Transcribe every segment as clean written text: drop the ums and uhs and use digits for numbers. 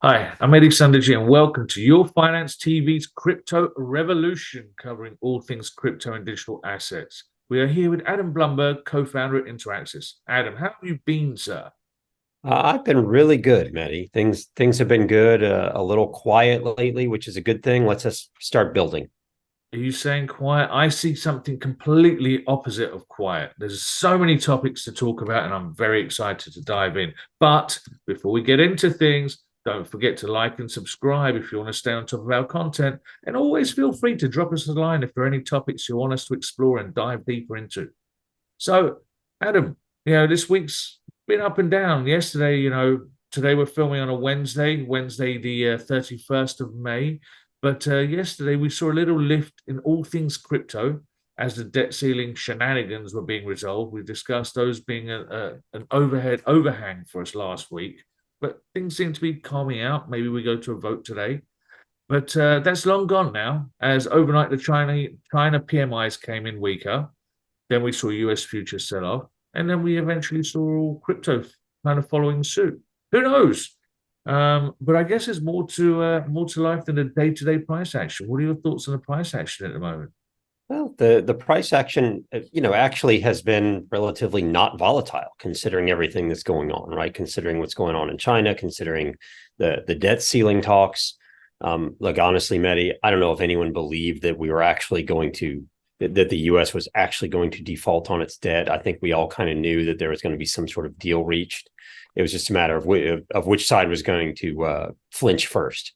Hi, I'm Mehdi Sandaji, and welcome to Your Finance TV's Crypto Revolution, covering all things crypto and digital assets. We are here with Adam Blumberg, co-founder at Interaxis. Adam, how have you been, sir? I've been really good, Mehdi. Things have been good. A little quiet lately, which is a good thing. Let's just start building. Are you saying quiet? I see something completely opposite of quiet. There's so many topics to talk about, and I'm very excited to dive in. But before we get into things, don't forget to like and subscribe if you want to stay on top of our content. And always feel free to drop us a line if there are any topics you want us to explore and dive deeper into. So, Adam, this week's been up and down. Yesterday, today we're filming on a Wednesday the 31st of May. But yesterday we saw a little lift in all things crypto as the debt ceiling shenanigans were being resolved. We discussed those being an overhang for us last week, but things seem to be calming out. Maybe we go to a vote today. But that's long gone now, as overnight the China PMIs came in weaker. Then we saw US futures sell off, and then we eventually saw all crypto kind of following suit. Who knows? But I guess there's more to life than a day-to-day price action. What are your thoughts on the price action at the moment? Well, the price action, actually has been relatively not volatile considering everything that's going on, right? Considering what's going on in China, considering the debt ceiling talks. Like honestly, Mehdi, I don't know if anyone believed that we were actually going to that the U.S. was actually going to default on its debt. I think we all kind of knew that there was going to be some sort of deal reached. It was just a matter of which side was going to flinch first,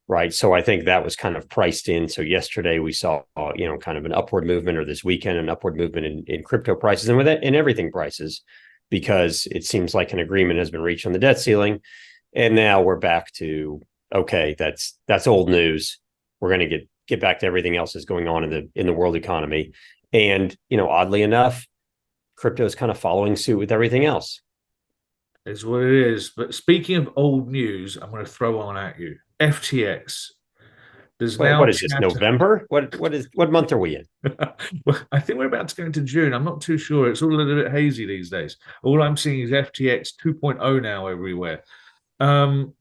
right? So I think that was kind of priced in. So yesterday we saw, kind of an upward movement, or this weekend an upward movement in crypto prices and with it in everything prices, because it seems like an agreement has been reached on the debt ceiling, and now we're back to okay, that's old news. We're going to get back to everything else that's going on in the world economy, and oddly enough, crypto is kind of following suit with everything else. Is what it is. But speaking of old news, I'm going to throw one at you. FTX. There's now What is this, chatter. November? What month are we in? Well, I think we're about to go into June. I'm not too sure. It's all a little bit hazy these days. All I'm seeing is FTX 2.0 now everywhere.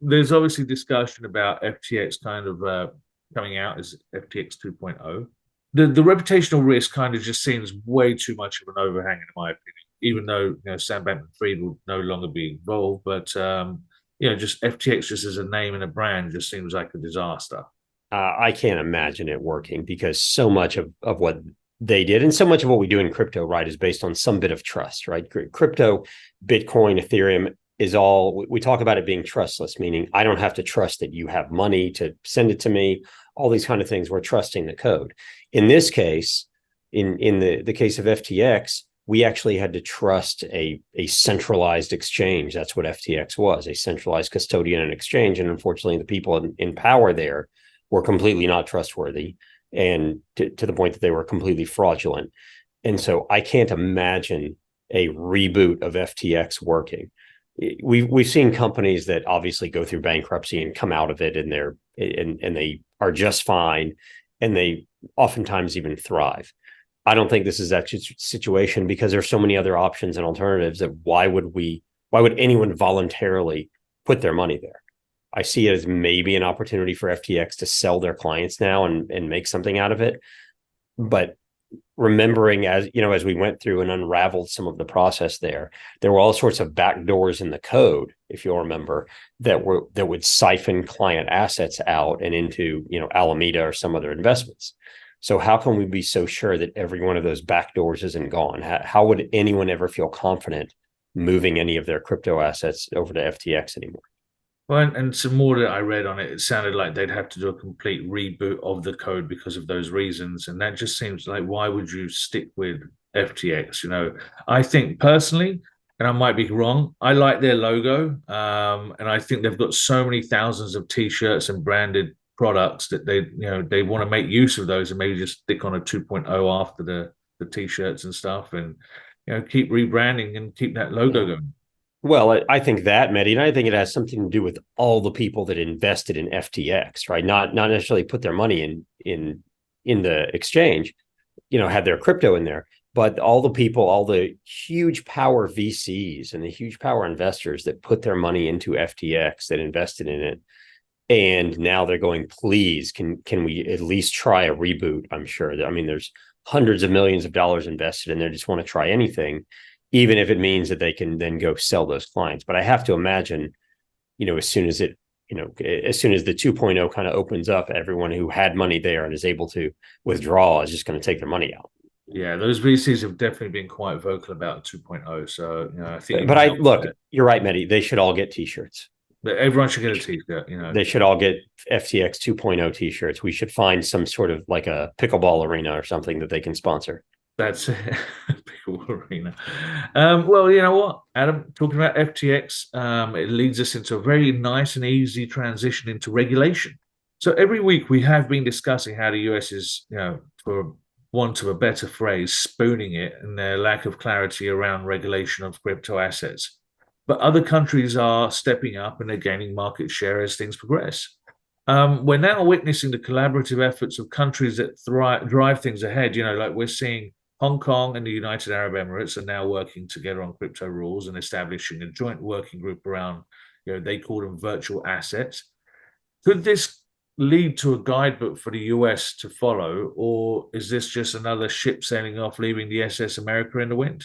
There's obviously discussion about FTX kind of coming out as FTX 2.0. The reputational risk kind of just seems way too much of an overhang, in my opinion. Even though Sam Altman-Fried will no longer be involved, but just FTX just as a name and a brand just seems like a disaster. I can't imagine it working, because so much of what they did and so much of what we do in crypto, right, is based on some bit of trust, right? Crypto, Bitcoin, Ethereum is all, we talk about it being trustless, meaning I don't have to trust that you have money to send it to me. All these kind of things, we're trusting the code. In this case, in the case of FTX, we actually had to trust a centralized exchange. That's what FTX was, a centralized custodian and exchange. And unfortunately, the people in power there were completely not trustworthy, and to the point that they were completely fraudulent. And so I can't imagine a reboot of FTX working. We've seen companies that obviously go through bankruptcy and come out of it, and they are just fine, and they oftentimes even thrive. I don't think this is that situation, because there's so many other options and alternatives that why would anyone voluntarily put their money there? I see it as maybe an opportunity for FTX to sell their clients now and make something out of it. But remembering, as we went through and unraveled some of the process there were all sorts of backdoors in the code, if you'll remember, that would siphon client assets out and into, Alameda or some other investments. So how can we be so sure that every one of those backdoors isn't gone? How would anyone ever feel confident moving any of their crypto assets over to FTX anymore? Well, and some more that I read on it, it sounded like they'd have to do a complete reboot of the code because of those reasons. And that just seems like, why would you stick with FTX? I think personally, and I might be wrong, I like their logo. And I think they've got so many thousands of t-shirts and branded products that they want to make use of those, and maybe just stick on a 2.0 after the t-shirts and stuff, and keep rebranding and keep that logo going. Well, I think that, Mehdi, and I think it has something to do with all the people that invested in FTX, right? Not necessarily put their money in the exchange, had their crypto in there, But all the people, all the huge power VCs and the huge power investors that put their money into FTX, that invested in it, and now they're going, please, can we at least try a reboot? I'm sure. I mean, there's hundreds of millions of dollars invested, and they just want to try anything, even if it means that they can then go sell those clients. But I have to imagine, as soon as the 2.0 kind of opens up, everyone who had money there and is able to withdraw is just going to take their money out. Yeah, those VCs have definitely been quite vocal about 2.0. So, I think. But look, you're right, Mehdi. They should all get T-shirts. But everyone should get a T-shirt. They should all get FTX 2.0 T-shirts. We should find some sort of like a pickleball arena or something that they can sponsor. That's it. Pickleball arena. Well, you know what, Adam, talking about FTX, it leads us into a very nice and easy transition into regulation. So every week we have been discussing how the US is, for want of a better phrase, spooning it and their lack of clarity around regulation of crypto assets. But other countries are stepping up and they're gaining market share as things progress. We're now witnessing the collaborative efforts of countries that drive things ahead. Like we're seeing Hong Kong and the United Arab Emirates are now working together on crypto rules and establishing a joint working group around, they call them virtual assets. Could this lead to a guidebook for the US to follow, or is this just another ship sailing off, leaving the SS America in the wind?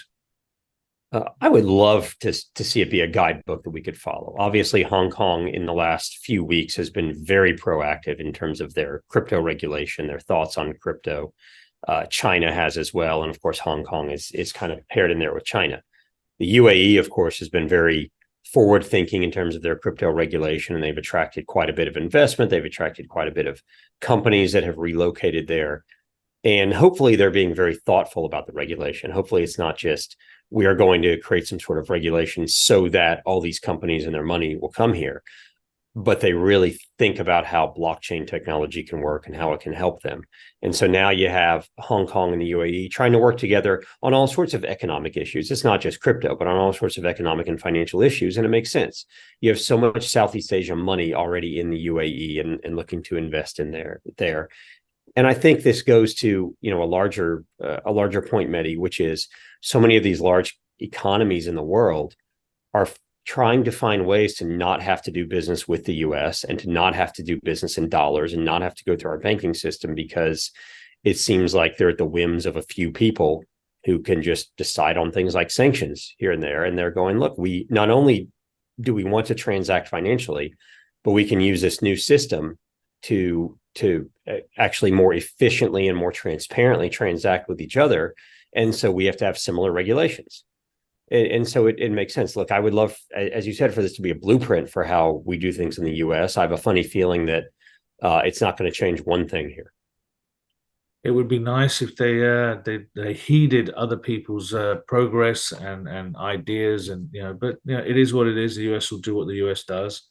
I would love to see it be a guidebook that we could follow. Obviously, Hong Kong in the last few weeks has been very proactive in terms of their crypto regulation, their thoughts on crypto. China has as well. And of course, Hong Kong is kind of paired in there with China. The UAE, of course, has been very forward thinking in terms of their crypto regulation, and they've attracted quite a bit of investment. They've attracted quite a bit of companies that have relocated there. And hopefully they're being very thoughtful about the regulation. Hopefully it's not just, we are going to create some sort of regulation so that all these companies and their money will come here, but they really think about how blockchain technology can work and how it can help them. And so now you have Hong Kong and the UAE trying to work together on all sorts of economic issues. It's not just crypto, but on all sorts of economic and financial issues. And it makes sense. You have so much Southeast Asia money already in the UAE and looking to invest in there. And I think this goes to, a larger point, Mehdi, which is so many of these large economies in the world are trying to find ways to not have to do business with the US and to not have to do business in dollars and not have to go through our banking system, because it seems like they're at the whims of a few people who can just decide on things like sanctions here and there. And they're going, look, we not only do we want to transact financially, but we can use this new system to actually more efficiently and more transparently transact with each other. And so we have to have similar regulations. And so it makes sense. Look, I would love, as you said, for this to be a blueprint for how we do things in the US. I have a funny feeling that it's not going to change one thing here. It would be nice if they heeded other people's progress and ideas, and but it is what it is. The US will do what the US does.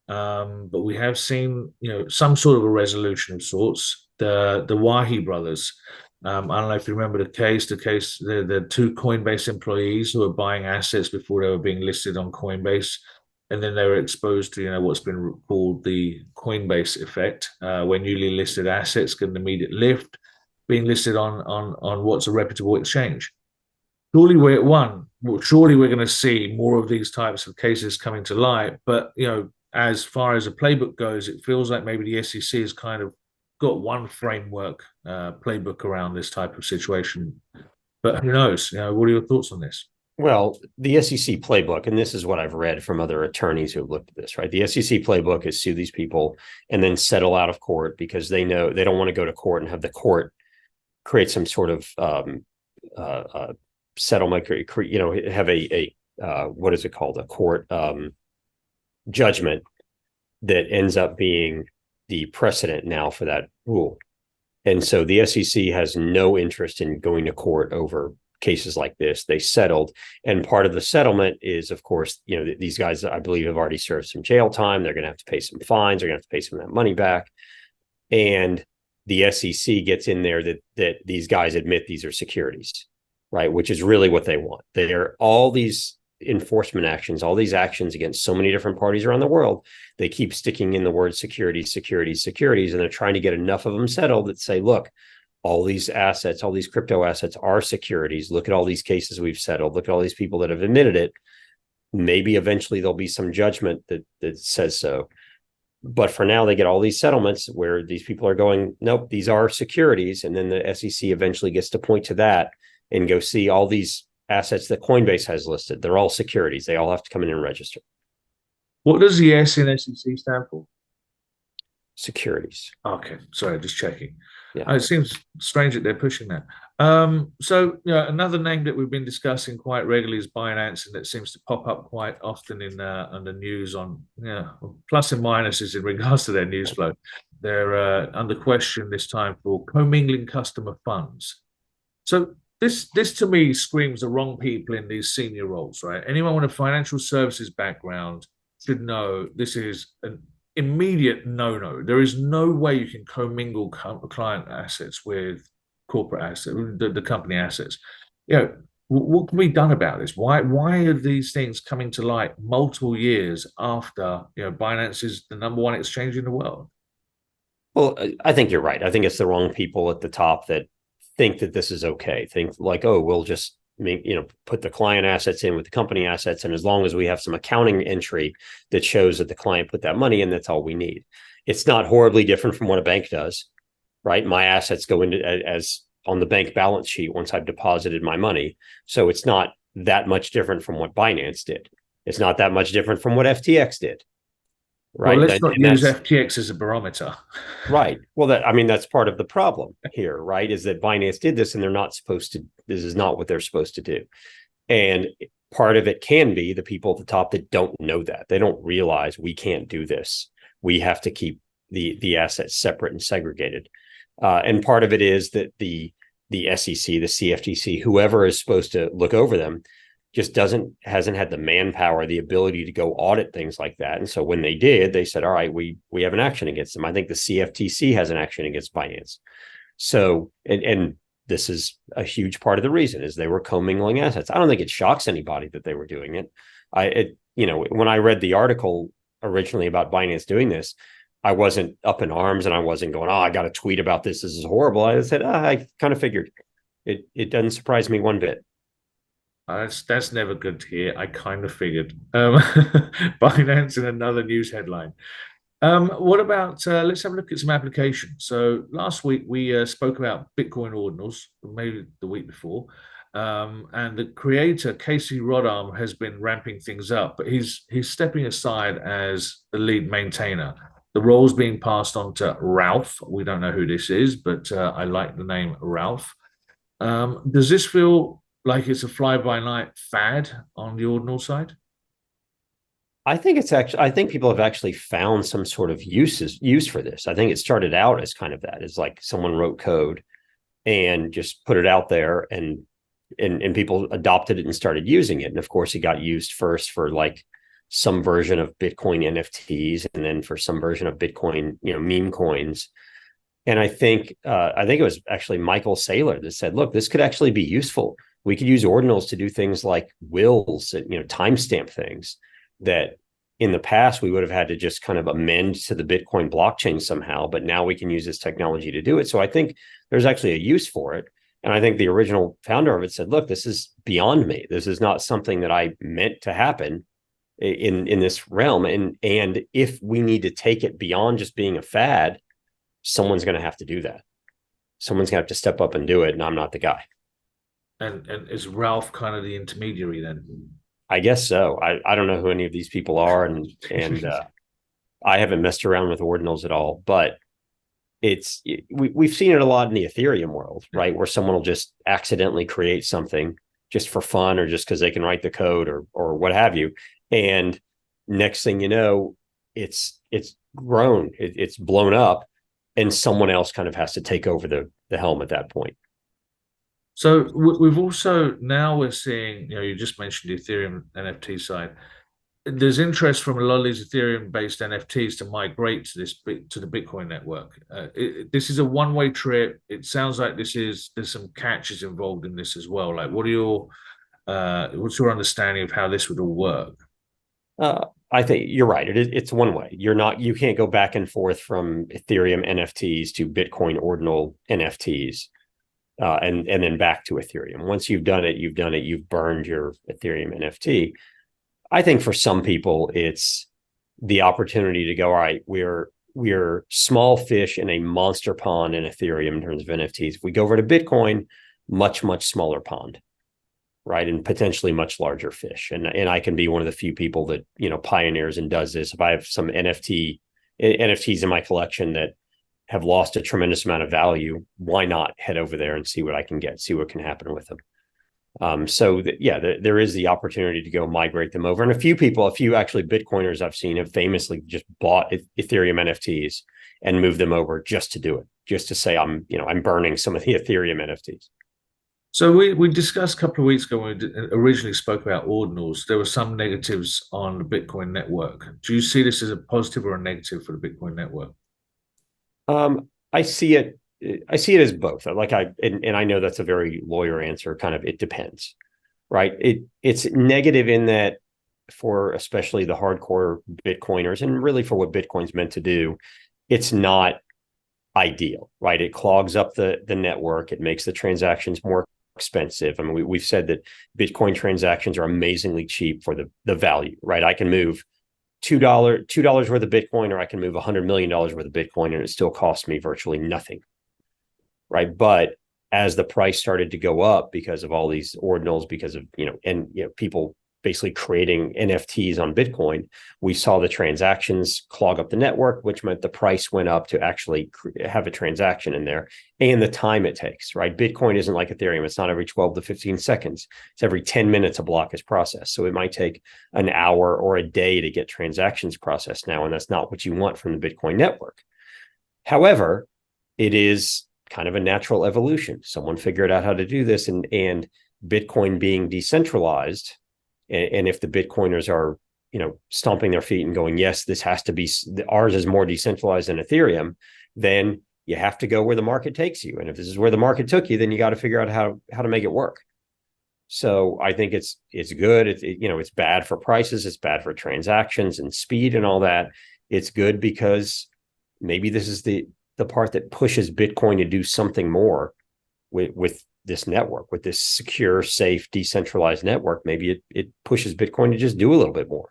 But we have seen, some sort of a resolution of sorts. The Wahi brothers. I don't know if you remember the case. The two Coinbase employees who were buying assets before they were being listed on Coinbase, and then they were exposed to, what's been called the Coinbase effect, where newly listed assets get an immediate lift, being listed on what's a reputable exchange. Surely we're at one. Well, surely we're going to see more of these types of cases coming to light. But as far as a playbook goes, it feels like maybe the SEC has kind of got one framework playbook around this type of situation. But who knows? What are your thoughts on this? Well, the SEC playbook, and this is what I've read from other attorneys who have looked at this, right? The SEC playbook is sue these people and then settle out of court, because they know they don't want to go to court and have the court create some sort of settlement, have a what is it called? A court judgment that ends up being the precedent now for that rule. And so the SEC has no interest in going to court over cases like this. They settled. And part of the settlement is, of course, these guys, I believe, have already served some jail time. They're going to have to pay some fines. They're going to have to pay some of that money back. And the SEC gets in there that these guys admit these are securities, right? Which is really what they want. They're all these enforcement actions, all these actions against so many different parties around the world. They keep sticking in the word securities, securities, securities, and they're trying to get enough of them settled that say, look, all these assets, all these crypto assets are securities. Look at all these cases we've settled. Look at all these people that have admitted it. Maybe eventually there'll be some judgment that says so. But for now, they get all these settlements where these people are going, nope, these are securities. And then the SEC eventually gets to point to that and go see all these assets that Coinbase has listed. They're all securities. They all have to come in and register. What does the S in SEC stand for? Securities. Okay, sorry, just checking. Yeah. It seems strange that they're pushing that. So another name that we've been discussing quite regularly is Binance, and it seems to pop up quite often in on the news on plus and minuses in regards to their news flow. They're under question this time for commingling customer funds. So this to me screams the wrong people in these senior roles, right? Anyone with a financial services background should know this is an immediate no-no. There is no way you can commingle client assets with corporate assets, the company assets. What can be done about this? Why are these things coming to light multiple years after Binance is the number one exchange in the world? Well, I think you're right. I think it's the wrong people at the top that think that this is okay. Think like, oh, we'll just put the client assets in with the company assets. And as long as we have some accounting entry that shows that the client put that money in, that's all we need. It's not horribly different from what a bank does, right? My assets go into as on the bank balance sheet once I've deposited my money. So it's not that much different from what Binance did. It's not that much different from what FTX did. Right. Well, let's not use FTX as a barometer. Right. Well, that's part of the problem here, right? Is that Binance did this and they're not supposed to, this is not what they're supposed to do. And part of it can be the people at the top that don't know that. They don't realize we can't do this. We have to keep the assets separate and segregated. And part of it is that the SEC, the CFTC, whoever is supposed to look over them, just hasn't had the manpower, the ability to go audit things like that. And so when they did, they said, all right, we have an action against them. I think the CFTC has an action against Binance. So, and this is a huge part of the reason is they were commingling assets. I don't think it shocks anybody that they were doing it. When I read the article originally about Binance doing this, I wasn't up in arms and I wasn't going, I got to tweet about this. This is horrible. I said, I kind of figured it doesn't surprise me one bit. That's never good to hear. I kind of figured. Binance in another news headline. What about let's have a look at some applications. So last week we spoke about Bitcoin Ordinals, maybe the week before, and the creator Casey Rodham has been ramping things up, but he's stepping aside as the lead maintainer. The role's being passed on to Ralph. We don't know who this is, but I like the name Ralph. Does this feel like it's a fly-by-night fad on the ordinal side? I think people have actually found some sort of use for this. I think it started out as kind of that. It's like someone wrote code and just put it out there and people adopted it and started using it. And of course, it got used first for like some version of Bitcoin NFTs and then for some version of Bitcoin, meme coins. And I think it was actually Michael Saylor that said, look, this could actually be useful. We could use ordinals to do things like wills, timestamp things that in the past we would have had to just kind of amend to the Bitcoin blockchain somehow, but now we can use this technology to do it. So I think there's actually a use for it. And I think the original founder of it said, look, this is beyond me. This is not something that I meant to happen in this realm. And if we need to take it beyond just being a fad, someone's going to have to do that. Someone's going to have to step up and do it. And I'm not the guy. And is Ralph kind of the intermediary then? I guess so. I don't know who any of these people are, and I haven't messed around with ordinals at all. But we've seen it a lot in the Ethereum world, right? Where someone will just accidentally create something just for fun or just because they can write the code or what have you, and next thing you know, it's grown, it's blown up, and someone else kind of has to take over the helm at that point. So we've also now we're seeing, you just mentioned the Ethereum NFT side. There's interest from a lot of these Ethereum-based NFTs to migrate to the Bitcoin network. This is a one-way trip. It sounds like there's some catches involved in this as well. Like, what's your understanding of how this would all work? I think you're right. It's one way. You can't go back and forth from Ethereum NFTs to Bitcoin ordinal NFTs. and then back to Ethereum. Once you've done it, you've burned your Ethereum NFT. I think for some people, it's the opportunity to go, all right, we're small fish in a monster pond in Ethereum in terms of NFTs. If we go over to Bitcoin, much, much smaller pond, right? And potentially much larger fish. And I can be one of the few people that, pioneers and does this. If I have some NFTs in my collection that have lost a tremendous amount of value, why not head over there and see what I can get, see what can happen with them? There is the opportunity to go migrate them over. And a few actually Bitcoiners I've seen have famously just bought Ethereum NFTs and moved them over just to do it, just to say, I'm burning some of the Ethereum NFTs. So we discussed a couple of weeks ago when we originally spoke about ordinals. There were some negatives on the Bitcoin network. Do you see this as a positive or a negative for the Bitcoin network? I see it as both. And I know that's a very lawyer answer. Kind of, it depends, right? It's negative in that for especially the hardcore Bitcoiners, and really for what Bitcoin's meant to do, it's not ideal, right? It clogs up the network. It makes the transactions more expensive. I mean, we've said that Bitcoin transactions are amazingly cheap for the value, right? I can move $2 worth of Bitcoin, or I can move $100 million worth of Bitcoin, and it still costs me virtually nothing, right? But as the price started to go up because of all these ordinals, because of people basically creating NFTs on Bitcoin, we saw the transactions clog up the network, which meant the price went up to actually have a transaction in there, and the time it takes, right? Bitcoin isn't like Ethereum. It's not every 12 to 15 seconds. It's every 10 minutes a block is processed. So it might take an hour or a day to get transactions processed now, and that's not what you want from the Bitcoin network. However, it is kind of a natural evolution. Someone figured out how to do this, and Bitcoin being decentralized, and if the Bitcoiners are, stomping their feet and going, yes, this has to be, ours is more decentralized than Ethereum, then you have to go where the market takes you. And if this is where the market took you, then you got to figure out how to make it work. So I think it's good. It's bad for prices. It's bad for transactions and speed and all that. It's good because maybe this is the part that pushes Bitcoin to do something more with this network, with this secure, safe, decentralized network. Maybe it pushes Bitcoin to just do a little bit more.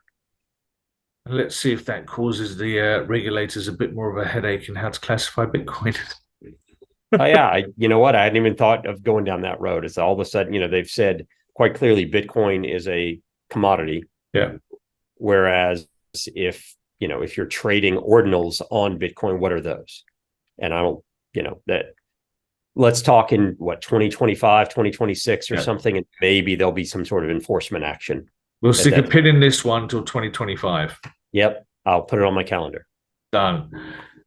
Let's see if that causes the regulators a bit more of a headache in how to classify Bitcoin. Oh yeah, you know what? I hadn't even thought of going down that road. It's all of a sudden, they've said quite clearly Bitcoin is a commodity. Yeah. Whereas if you're trading ordinals on Bitcoin, what are those? And I don't, that. Let's talk in 2025, 2026 or something, and maybe there'll be some sort of enforcement action. We'll stick a pin in this one till 2025. Yep. I'll put it on my calendar. Done.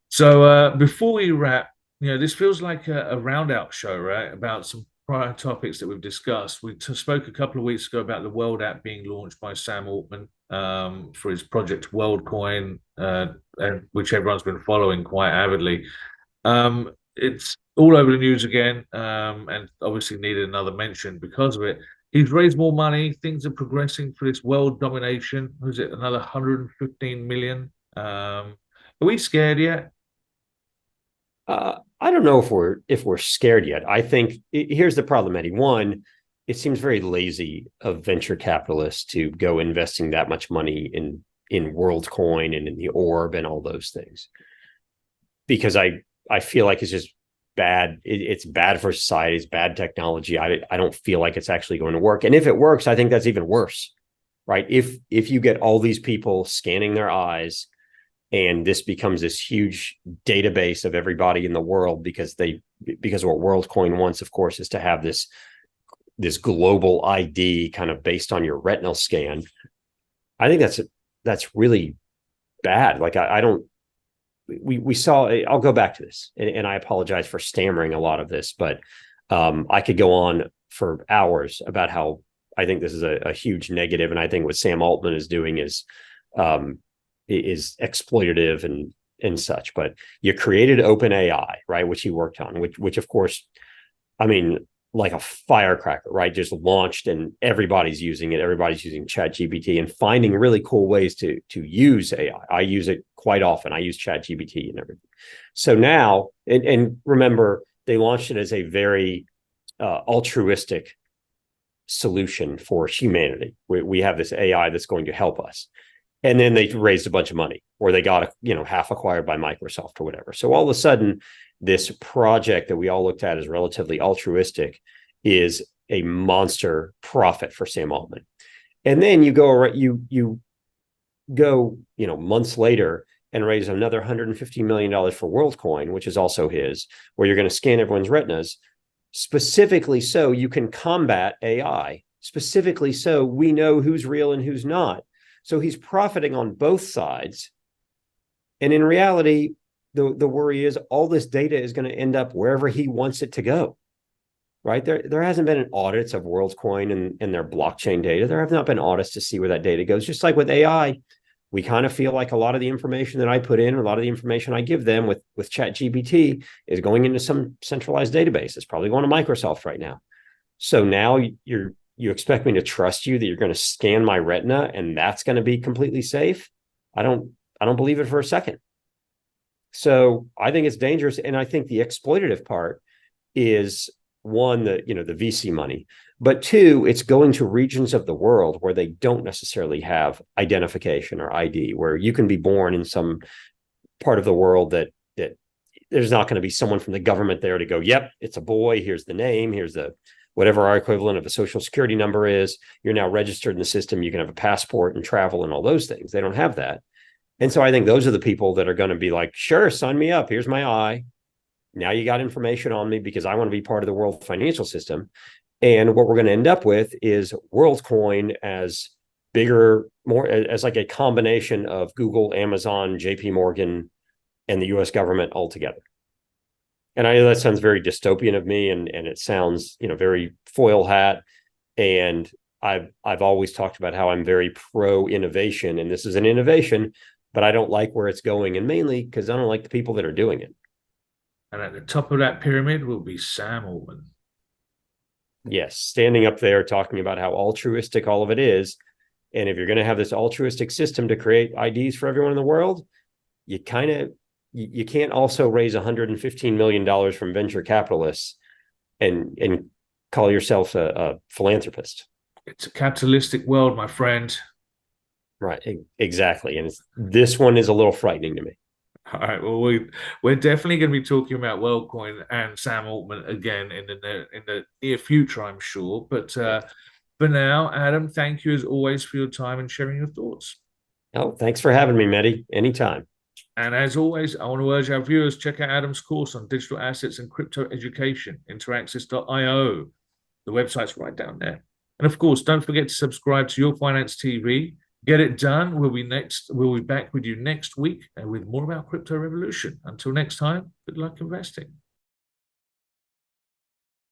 So before we wrap, this feels like a round-out show, right? About some prior topics that we've discussed. We spoke a couple of weeks ago about the World app being launched by Sam Altman for his project Worldcoin, which everyone's been following quite avidly. It's all over the news again, and obviously needed another mention because of it. He's raised more money. Things are progressing for this world domination. Was it another 115 million? Are we scared yet? I don't know if we're scared yet. I think here's the problem, Mehdi. One, it seems very lazy of venture capitalists to go investing that much money in Worldcoin and in the Orb and all those things, because I feel like it's just bad. It's bad for society. It's bad technology. I don't feel like it's actually going to work. And if it works, I think that's even worse, right? If you get all these people scanning their eyes, and this becomes this huge database of everybody in the world, because what WorldCoin wants, of course, is to have this global ID kind of based on your retinal scan. I think that's really bad. Like I don't. We saw, I'll go back to this, and I apologize for stammering a lot of this, but I could go on for hours about how I think this is a huge negative. And I think what Sam Altman is doing is exploitative and such. But you created OpenAI, right, which he worked on, which of course, I mean, like a firecracker, right? Just launched and everybody's using it. Everybody's using ChatGPT and finding really cool ways to use AI. I use it quite often. I use ChatGPT and everything. So now, and remember, they launched it as a very altruistic solution for humanity. We have this AI that's going to help us. And then they raised a bunch of money, or they got, half acquired by Microsoft or whatever. So all of a sudden, this project that we all looked at as relatively altruistic is a monster profit for Sam Altman. And then you go months later and raise another $150 million for Worldcoin, which is also his, where you're going to scan everyone's retinas, specifically so you can combat AI, specifically so we know who's real and who's not. So he's profiting on both sides. And in reality, the worry is all this data is going to end up wherever he wants it to go. Right? There hasn't been an audits of Worldcoin and their blockchain data. There have not been audits to see where that data goes. Just like with AI, we kind of feel like a lot of the information that I put in, or a lot of the information I give them with ChatGPT is going into some centralized database. It's probably going to Microsoft right now. So now you expect me to trust you that you're going to scan my retina and that's going to be completely safe? I don't believe it for a second. So I think it's dangerous. And I think the exploitative part is, one, the VC money, but two, it's going to regions of the world where they don't necessarily have identification or ID, where you can be born in some part of the world that there's not going to be someone from the government there to go, yep, it's a boy, here's the name, here's the whatever our equivalent of a social security number is, you're now registered in the system, you can have a passport and travel and all those things. They don't have that. And so I think those are the people that are going to be like, sure, sign me up, here's my eye. Now you got information on me because I want to be part of the world financial system. And what we're going to end up with is Worldcoin as bigger, more as like a combination of Google, Amazon, JP Morgan, and the US government all together. And I know that sounds very dystopian of me, and it sounds, very foil hat. And I've always talked about how I'm very pro innovation, and this is an innovation, but I don't like where it's going, and mainly because I don't like the people that are doing it. And at the top of that pyramid will be Sam Altman. Yes, standing up there talking about how altruistic all of it is. And if you're going to have this altruistic system to create IDs for everyone in the world, you can't also raise $115 million from venture capitalists and call yourself a philanthropist. It's a capitalistic world, my friend. Right, exactly. And this one is a little frightening to me. All right. Well, we're definitely going to be talking about Worldcoin and Sam Altman again in the near future, I'm sure. But for now, Adam, thank you as always for your time and sharing your thoughts. Oh, thanks for having me, Mehdi. Anytime. And as always, I want to urge our viewers, check out Adam's course on digital assets and crypto education, interaxis.io. The website's right down there. And of course, don't forget to subscribe to Your Finance TV. Get it done. We'll be back with you next week with more about crypto revolution. Until next time, good luck investing.